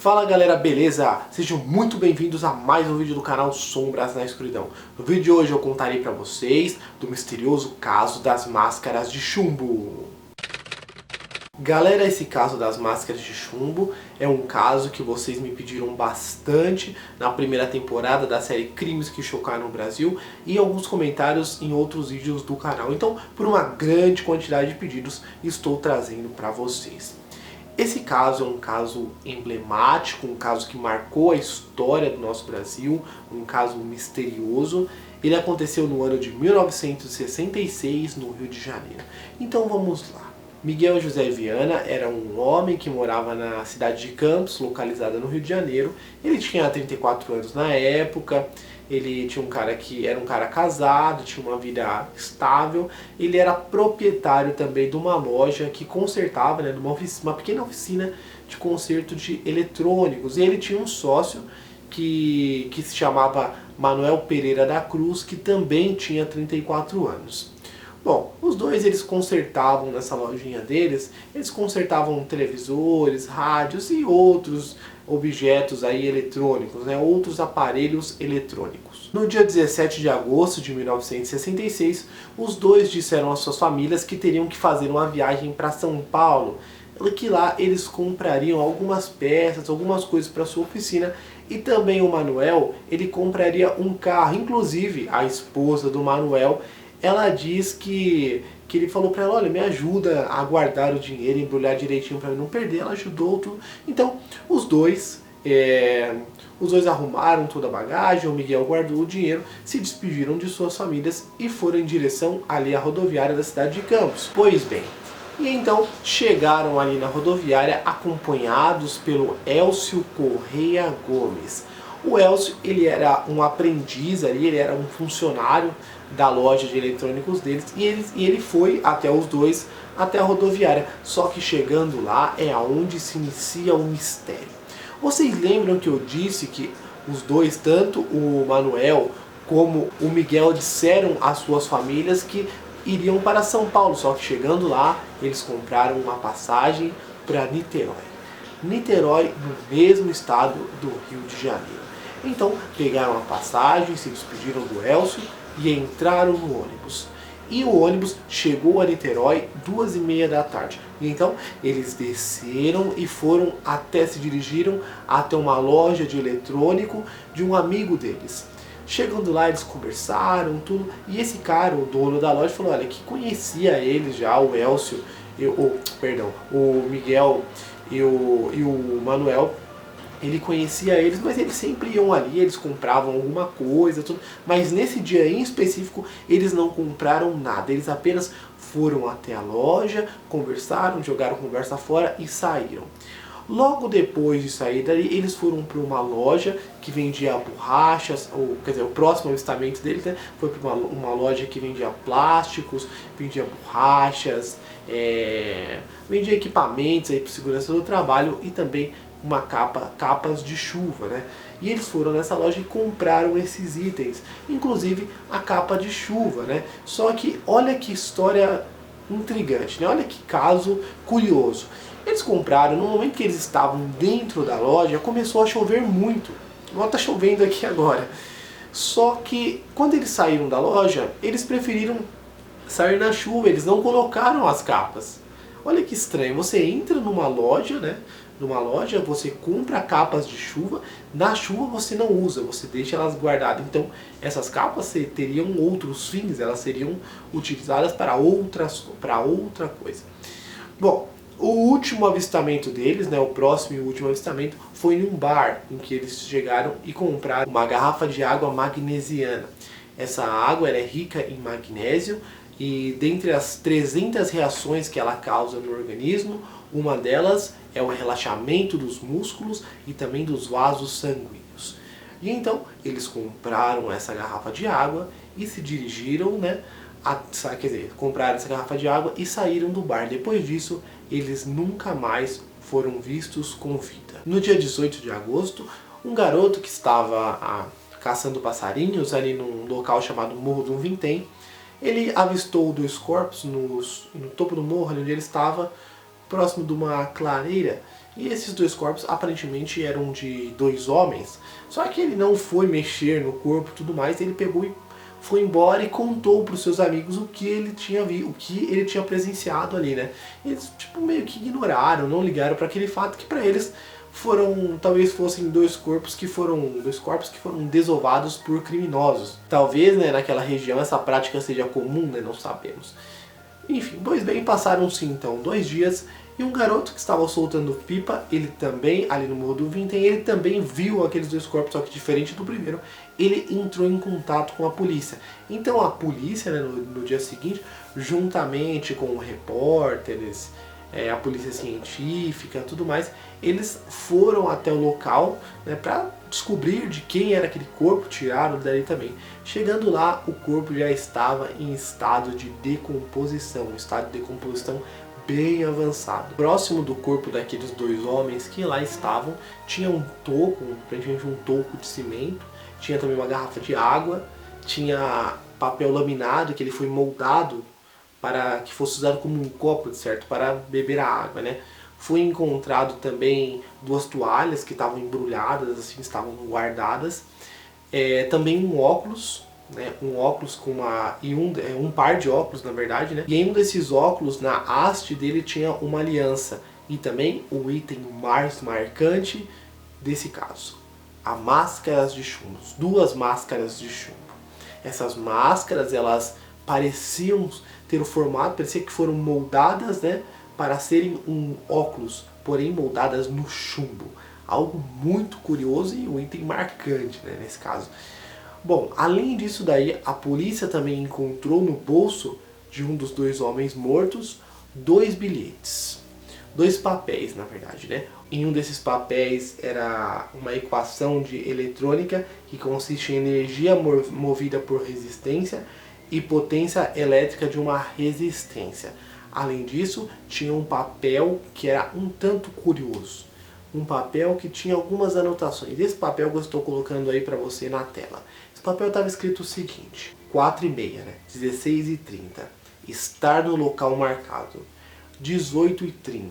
Fala galera, beleza? Sejam muito bem-vindos a mais um vídeo do canal Sombras na Escuridão. No vídeo de hoje eu contarei pra vocês do misterioso caso das máscaras de chumbo. Galera, esse caso das máscaras de chumbo é um caso que vocês me pediram bastante na primeira temporada da série Crimes que Chocaram o Brasil e alguns comentários em outros vídeos do canal. Então, por uma grande quantidade de pedidos, estou trazendo para vocês. Esse caso é um caso emblemático, um caso que marcou a história do nosso Brasil, um caso misterioso. Ele aconteceu no ano de 1966 no Rio de Janeiro. Então vamos lá. Miguel José Viana era um homem que morava na cidade de Campos, localizada no Rio de Janeiro. Ele tinha 34 anos na época. Ele tinha era um cara casado, tinha uma vida estável. Ele era proprietário também de uma loja que consertava, de uma pequena oficina de conserto de eletrônicos. E ele tinha um sócio que se chamava Manuel Pereira da Cruz, que também tinha 34 anos. Bom, os dois eles consertavam nessa lojinha deles, eles consertavam televisores, rádios e outros objetos aí eletrônicos, outros aparelhos eletrônicos. No dia 17 de agosto de 1966, os dois disseram às suas famílias que teriam que fazer uma viagem para São Paulo, que lá eles comprariam algumas peças, algumas coisas para sua oficina, e também o Manuel, ele compraria um carro. Inclusive a esposa do Manuel, ela diz que ele falou para ela: olha, me ajuda a guardar o dinheiro, embrulhar direitinho para eu não perder. Ela ajudou tudo. Então os dois arrumaram toda a bagagem, o Miguel guardou o dinheiro, se despediram de suas famílias e foram em direção ali à rodoviária da cidade de Campos. Pois bem, e então chegaram ali na rodoviária acompanhados pelo Elcio Correia Gomes. O Elcio, ele era um aprendiz ali, ele era um funcionário da loja de eletrônicos deles, e ele foi até os dois, até a rodoviária. Só que chegando lá é aonde se inicia o mistério. Vocês lembram que eu disse que os dois, tanto o Manuel como o Miguel, disseram às suas famílias que iriam para São Paulo? Só que chegando lá, eles compraram uma passagem para Niterói. Niterói, no mesmo estado do Rio de Janeiro. Então pegaram a passagem, se despediram do Elcio e entraram no ônibus. E o ônibus chegou a Niterói 2h30 da tarde. E então eles desceram e se dirigiram até uma loja de eletrônico de um amigo deles. Chegando lá, eles conversaram tudo, e esse cara, o dono da loja, falou: olha, que conhecia eles já, o Elcio, o Miguel e o Manuel. Ele conhecia eles, mas eles sempre iam ali, eles compravam alguma coisa, tudo. Mas nesse dia em específico, eles não compraram nada. Eles apenas foram até a loja, conversaram, jogaram conversa fora e saíram. Logo depois de sair dali, eles foram para uma loja que vendia borrachas, o próximo avistamento deles, foi para uma loja que vendia plásticos, vendia borrachas, vendia equipamentos para segurança do trabalho e também capas de chuva, E eles foram nessa loja e compraram esses itens, inclusive a capa de chuva, Só que olha que história intrigante, Olha que caso curioso. Eles compraram, no momento que eles estavam dentro da loja, começou a chover muito. Igual tá chovendo aqui agora. Só que quando eles saíram da loja, eles preferiram sair na chuva, eles não colocaram as capas. Olha que estranho, você entra numa loja, você compra capas de chuva, na chuva você não usa, você deixa elas guardadas. Então essas capas teriam outros fins, elas seriam utilizadas para outra coisa. Bom, o último avistamento deles, o próximo e último avistamento, foi em um bar em que eles chegaram e compraram uma garrafa de água magnesiana. Essa água é rica em magnésio e dentre as 300 reações que ela causa no organismo, uma delas é o relaxamento dos músculos e também dos vasos sanguíneos. E então eles compraram essa garrafa de água e se dirigiram, compraram essa garrafa de água e saíram do bar. Depois disso, eles nunca mais foram vistos com vida. No dia 18 de agosto, um garoto que estava caçando passarinhos ali num local chamado Morro do Vintém, ele avistou 2 corpos no topo do morro, ali onde ele estava, próximo de uma clareira. E esses 2 corpos aparentemente eram de 2 homens. Só que ele não foi mexer no corpo e tudo mais, ele pegou e foi embora e contou para os seus amigos o que ele tinha visto, o que ele tinha presenciado ali, né? Eles tipo meio que ignoraram, não ligaram para aquele fato que para eles talvez fossem 2 corpos que foram desovados por criminosos. Talvez, né, naquela região essa prática seja comum, né, não sabemos. Enfim, pois bem, passaram-se então 2 dias e um garoto que estava soltando pipa, ele também, ali no Morro do Vintém, ele também viu aqueles 2 corpos, só que diferente do primeiro, ele entrou em contato com a polícia. Então a polícia, né, no dia seguinte, juntamente com repórteres, a polícia científica, tudo mais, eles foram até o local, né, para descobrir de quem era aquele corpo, tiraram dali também. Chegando lá, o corpo já estava em estado de decomposição, um estado de decomposição bem avançado. Próximo do corpo daqueles 2 homens que lá estavam, tinha um toco, aparentemente um toco de cimento, tinha também uma garrafa de água, tinha papel laminado que ele foi moldado para que fosse usado como um copo, certo, para beber a água, né? Foi encontrado também 2 toalhas que estavam embrulhadas, assim, estavam guardadas. Também um óculos, né? Um óculos com um par de óculos, na verdade, né? E em um desses óculos, na haste dele, tinha uma aliança. E também o item mais marcante desse caso, as máscaras de chumbo, 2 máscaras de chumbo. Essas máscaras, elas pareciam ter o formato, parecia que foram moldadas, né, para serem um óculos, porém moldadas no chumbo. Algo muito curioso e um item marcante, né, nesse caso. Bom, além disso daí, a polícia também encontrou no bolso de um dos 2 homens mortos 2 bilhetes. 2 papéis, na verdade, né? Em um desses papéis era uma equação de eletrônica que consiste em energia movida por resistência e potência elétrica de uma resistência. Além disso, tinha um papel que era um tanto curioso. Um papel que tinha algumas anotações. Esse papel que eu estou colocando aí para você na tela. Esse papel estava escrito o seguinte: 4h30, né? 16h30. Estar no local marcado. 18h30.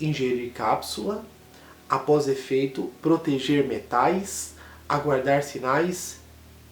Ingerir cápsula. Após efeito, proteger metais. Aguardar sinais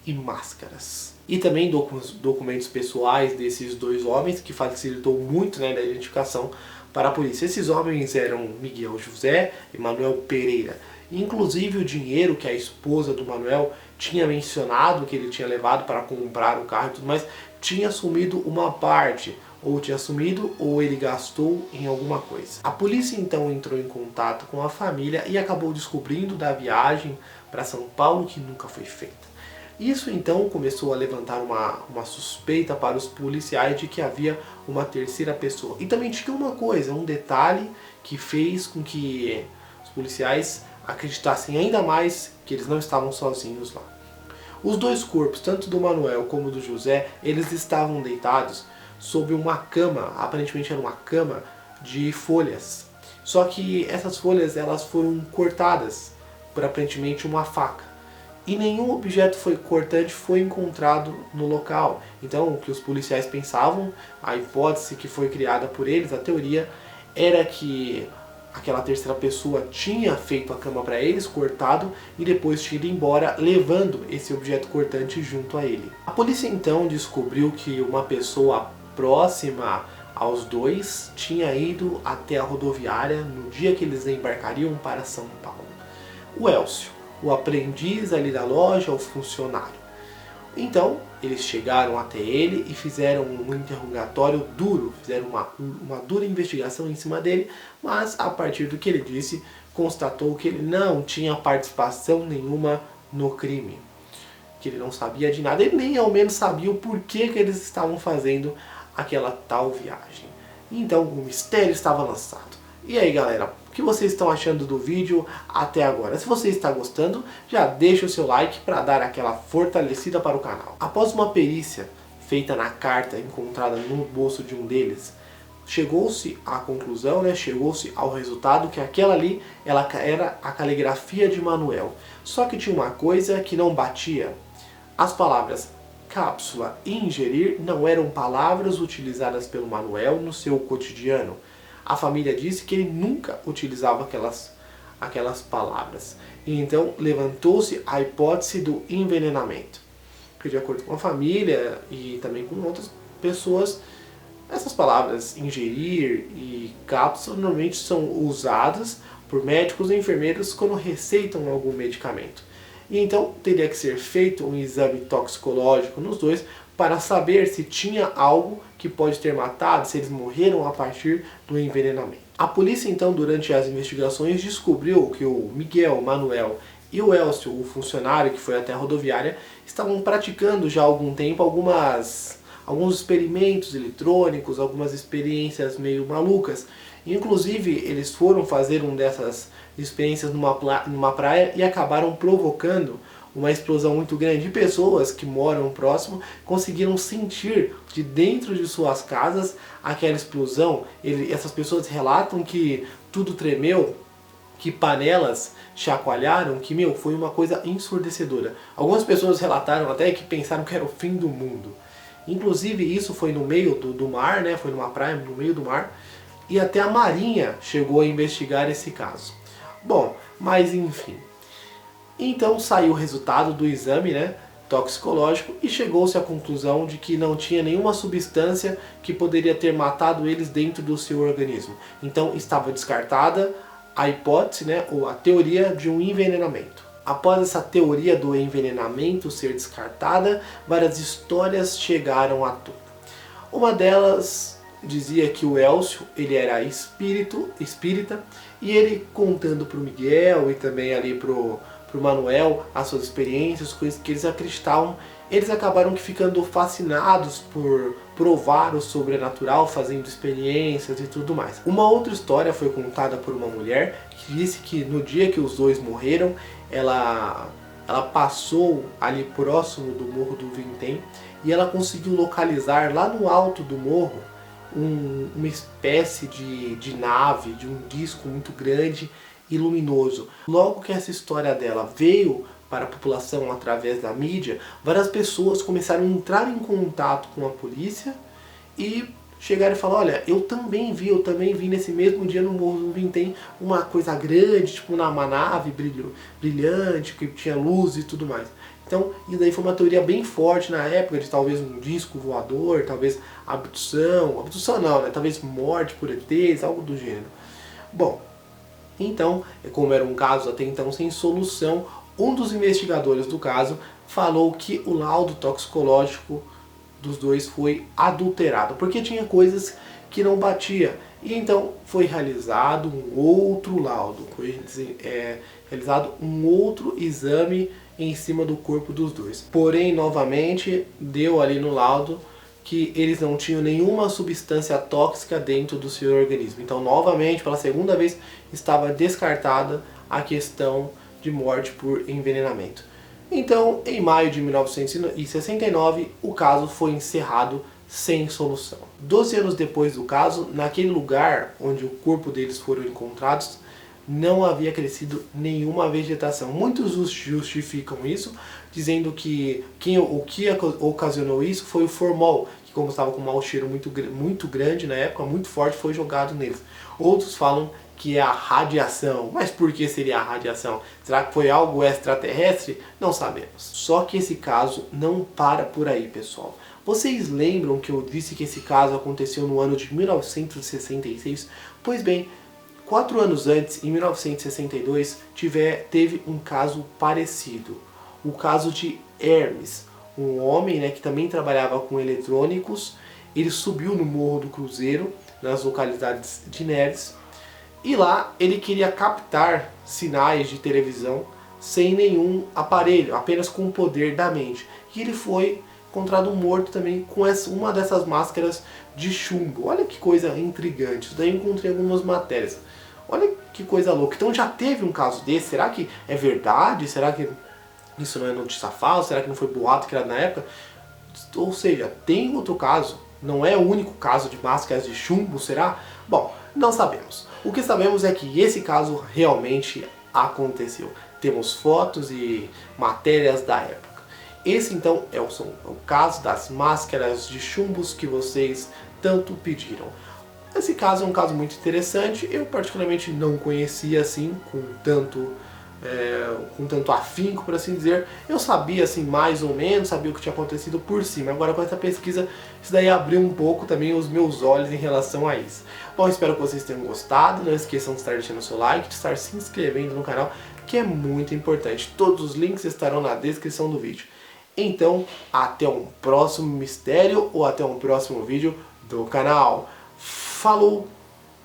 e máscaras. E também documentos pessoais desses 2 homens, que facilitou muito, né, da identificação para a polícia. Esses homens eram Miguel José e Manuel Pereira. Inclusive o dinheiro que a esposa do Manuel tinha mencionado que ele tinha levado para comprar o carro e tudo mais, tinha sumido uma parte, ou tinha sumido ou ele gastou em alguma coisa. A polícia então entrou em contato com a família e acabou descobrindo da viagem para São Paulo que nunca foi feita. Isso então começou a levantar uma suspeita para os policiais de que havia uma terceira pessoa. E também tinha uma coisa, um detalhe que fez com que os policiais acreditassem ainda mais que eles não estavam sozinhos lá. Os 2 corpos, tanto do Manuel como do José, eles estavam deitados sob uma cama, aparentemente era uma cama de folhas. Só que essas folhas elas foram cortadas por aparentemente uma faca. E nenhum objeto cortante foi encontrado no local. Então, o que os policiais pensavam, a hipótese que foi criada por eles, a teoria, era que aquela terceira pessoa tinha feito a cama para eles, cortado, e depois tinha ido embora, levando esse objeto cortante junto a ele. A polícia então descobriu que uma pessoa próxima aos 2 tinha ido até a rodoviária no dia que eles embarcariam para São Paulo. O Elcio, o aprendiz ali da loja, o funcionário. Então, eles chegaram até ele e fizeram um interrogatório duro, fizeram uma dura investigação em cima dele, mas a partir do que ele disse, constatou que ele não tinha participação nenhuma no crime. Que ele não sabia de nada, ele nem ao menos sabia o porquê que eles estavam fazendo aquela tal viagem. Então, o mistério estava lançado. E aí, galera, o que vocês estão achando do vídeo até agora? Se você está gostando, já deixa o seu like para dar aquela fortalecida para o canal. Após uma perícia feita na carta encontrada no bolso de um deles, chegou-se à conclusão, chegou-se ao resultado que aquela ali ela era a caligrafia de Manuel. Só que tinha uma coisa que não batia. As palavras cápsula e ingerir não eram palavras utilizadas pelo Manuel no seu cotidiano. a família disse que ele nunca utilizava aquelas palavras. E então levantou-se a hipótese do envenenamento. Porque de acordo com a família e também com outras pessoas, essas palavras ingerir e cápsula normalmente são usadas por médicos e enfermeiros quando receitam algum medicamento. E então teria que ser feito um exame toxicológico nos dois para saber se tinha algo que pode ter matado, se eles morreram a partir do envenenamento. A polícia então, durante as investigações, descobriu que o Miguel, o Manuel e o Elcio, o funcionário que foi até a rodoviária, estavam praticando já há algum tempo alguns experimentos eletrônicos, algumas experiências meio malucas. Inclusive, eles foram fazer uma dessas experiências numa praia e acabaram provocando uma explosão muito grande. De pessoas que moram próximo conseguiram sentir de dentro de suas casas aquela explosão. Essas pessoas relatam que tudo tremeu, que panelas chacoalharam, que foi uma coisa ensurdecedora. Algumas pessoas relataram até que pensaram que era o fim do mundo. Inclusive isso foi no meio do mar, né? Foi numa praia no meio do mar, e até a Marinha chegou a investigar esse caso. Bom, mas enfim. Então saiu o resultado do exame, né, toxicológico, e chegou-se à conclusão de que não tinha nenhuma substância que poderia ter matado eles dentro do seu organismo. Então estava descartada a hipótese, né, ou a teoria de um envenenamento. Após essa teoria do envenenamento ser descartada, várias histórias chegaram à tona. Uma delas dizia que o Elcio, ele era espírita, e ele contando para o Miguel e também ali pro Manuel as suas experiências, coisas que eles acreditavam, eles acabaram ficando fascinados por provar o sobrenatural, fazendo experiências e tudo mais. Uma outra história foi contada por uma mulher que disse que no dia que os dois morreram, ela passou ali próximo do Morro do Vintém e ela conseguiu localizar lá no alto do morro uma espécie de nave, de um disco muito grande e luminoso. Logo que essa história dela veio para a população através da mídia, várias pessoas começaram a entrar em contato com a polícia e chegaram e falaram: olha, eu também vi nesse mesmo dia no Morro do Vintém uma coisa grande, tipo uma nave brilhante, que tinha luz e tudo mais. Então, isso daí foi uma teoria bem forte na época, de talvez um disco voador, talvez abdução não, né? Talvez morte por ETs, algo do gênero. Bom, então, como era um caso até então sem solução, um dos investigadores do caso falou que o laudo toxicológico dos dois foi adulterado, porque tinha coisas que não batia. E então foi realizado um outro laudo, foi realizado um outro exame em cima do corpo dos dois. Porém, novamente, deu ali no laudo que eles não tinham nenhuma substância tóxica dentro do seu organismo. Então, novamente, pela segunda vez, estava descartada a questão de morte por envenenamento. Então, em maio de 1969, o caso foi encerrado sem solução. 12 anos depois do caso, naquele lugar onde o corpo deles foram encontrados, não havia crescido nenhuma vegetação. Muitos justificam isso, dizendo que o que ocasionou isso foi o formol, que como estava com um mau cheiro muito grande na época, muito forte, foi jogado neles. Outros falam que é a radiação. Mas por que seria a radiação? Será que foi algo extraterrestre? Não sabemos. Só que esse caso não para por aí, pessoal. Vocês lembram que eu disse que esse caso aconteceu no ano de 1966? Pois bem, 4 anos antes, em 1962, teve um caso parecido. O caso de Hermes, um homem, né, que também trabalhava com eletrônicos. Ele subiu no Morro do Cruzeiro, nas localidades de Neres, e lá ele queria captar sinais de televisão sem nenhum aparelho, apenas com o poder da mente. E ele foi encontrado morto também com uma dessas máscaras de chumbo. Olha que coisa intrigante. Isso daí eu encontrei algumas matérias. Olha que coisa louca. Então já teve um caso desse. Será que é verdade? Será que isso não é notícia falsa? Será que não foi boato criado na época? Ou seja, tem outro caso. Não é o único caso de máscaras de chumbo, será? Bom, não sabemos. O que sabemos é que esse caso realmente aconteceu. Temos fotos e matérias da época. Esse então é o caso das máscaras de chumbos que vocês tanto pediram. Esse caso é um caso muito interessante, eu particularmente não conhecia assim com tanto afinco, por assim dizer. Eu sabia assim mais ou menos, sabia o que tinha acontecido por cima. Agora com essa pesquisa, isso daí abriu um pouco também os meus olhos em relação a isso. Bom, espero que vocês tenham gostado, não esqueçam de estar deixando o seu like, de estar se inscrevendo no canal, que é muito importante. Todos os links estarão na descrição do vídeo. Então, até um próximo mistério ou até um próximo vídeo do canal. Falou!